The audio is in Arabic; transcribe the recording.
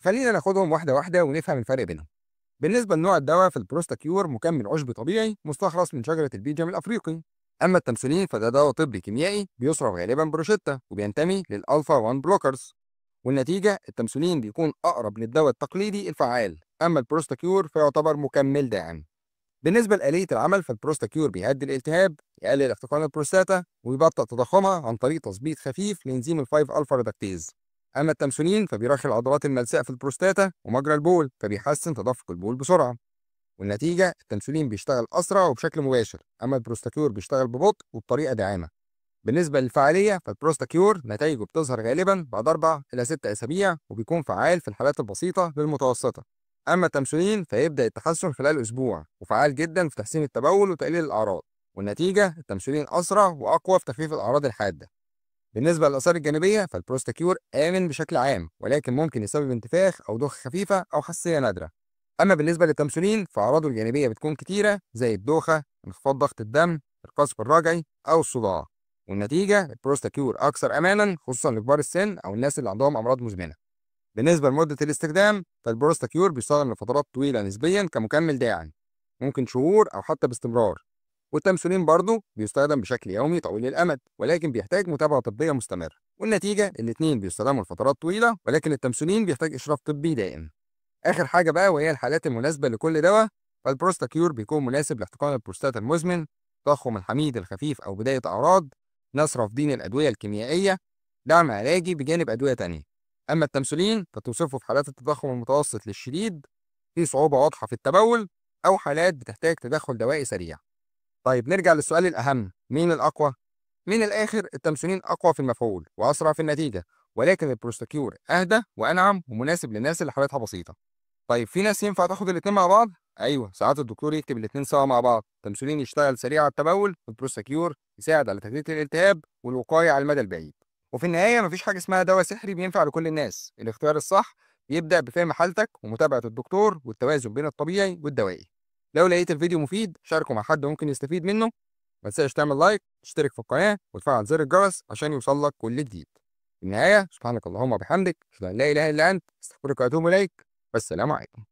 خلينا ناخدهم واحدة واحدة ونفهم الفرق بينهم. بالنسبة لنوع الدواء، فالبروستاكيور مكمل عشبي طبيعي مستخلص من شجرة البيجام الأفريقي. أما التمثيلين فده دواء طبي كيميائي بيصرف غالبا بروشيتا وبينتمي للألفا 1 بلوكرز، والنتيجة التمثيلين بيكون أقرب للدواء التقليدي الفعال، أما البروستاكيور فيعتبر مكمل داعم. بالنسبة لآلية العمل، فالبروستاكيور بيهدي الالتهاب، يقلل احتقان البروستاتا، ويبطئ تضخمها عن طريق تظبيط خفيف لإنزيم ال5 ألفا ريدكتيز. أما التمثيلين فبيرخي العضلات الملساء في البروستاتا ومجرى البول، فبيحسن تدفق البول بسرعة. والنتيجة التنسولين بيشتغل أسرع وبشكل مباشر، أما البروستاكيور بيشتغل ببطء وبطريقة داعمة. بالنسبة للفعالية، فالبروستاكيور نتائجه بتظهر غالبا بعد 4 إلى 6 أسابيع وبيكون فعال في الحالات البسيطة للمتوسطة. أما التمثيلين فيبدأ التحسن خلال أسبوع وفعال جدا في تحسين التبول وتقليل الأعراض. والنتيجة التمثيلين أسرع وأقوى في تخفيف الأعراض الحادة. بالنسبة للآثار الجانبية، فالبروستاكيور آمن بشكل عام، ولكن ممكن يسبب انتفاخ أو دوخة خفيفة أو حساسية نادرة. أما بالنسبة للتمثيلين فأعراضه الجانبية بتكون كتيرة زي الدوخة، انخفاض ضغط الدم، القصف الرجعي أو الصداع. والنتيجة البروستاكيور أكثر أمانا خصوصا لكبار السن أو الناس اللي عندهم أمراض مزمنة. بالنسبة لمدة الاستخدام، فالبروستاكيور بيستخدم لفترات طويلة نسبيا كمكمل داعم، ممكن شهور أو حتى باستمرار. والتمثيلين برضه بيستخدم بشكل يومي طويل الأمد، ولكن بيحتاج متابعة طبية مستمرة. والنتيجة الاتنين بيستخدموا لفترات طويلة، ولكن التمثيلين بيحتاج إشراف طبي دائم. آخر حاجة بقى وهي الحالات المناسبة لكل دواء، فالبروستاكيور بيكون مناسب لاحتقان البروستاتا المزمن، تضخم الحميد الخفيف أو بداية أعراض، ناس رافضين الأدوية الكيميائية، دعم علاجي بجانب أدوية تانية. أما التمثيلين فتوصفه في حالات التضخم المتوسط للشديد، في صعوبة واضحة في التبول، أو حالات بتحتاج تدخل دوائي سريع. طيب نرجع للسؤال الأهم، مين الأقوى؟ من الآخر التمثيلين أقوى في المفعول وأسرع في النتيجة، ولكن البروستاكيور أهدى وأنعم ومناسب للناس اللي حالتها بسيطة. طيب في ناس ينفع تاخد الاتنين مع بعض؟ أيوه، ساعات الدكتور يكتب الاتنين سوا مع بعض، التمثيلين يشتغل سريع على التبول والبروستاكيور يساعد على تهدئة الالتهاب والوقاية على المدى البعيد. وفي النهاية مفيش حاجة اسمها دواء سحري بينفع لكل الناس، الاختيار الصح يبدأ بفهم حالتك ومتابعة الدكتور والتوازن بين الطبيعي والدوائي. لو لقيت الفيديو مفيد شاركه مع حد ممكن يستفيد منه، ما تنساش تعمل لايك، تشترك في القناة وتفعل زر الجرس عشان يوصلك كل جديد. في النهاية سبحانك اللهم وبحمدك، أشهد أن لا إله إلا أنت، أستغفرك وأتوب إليك، والسلام عليكم.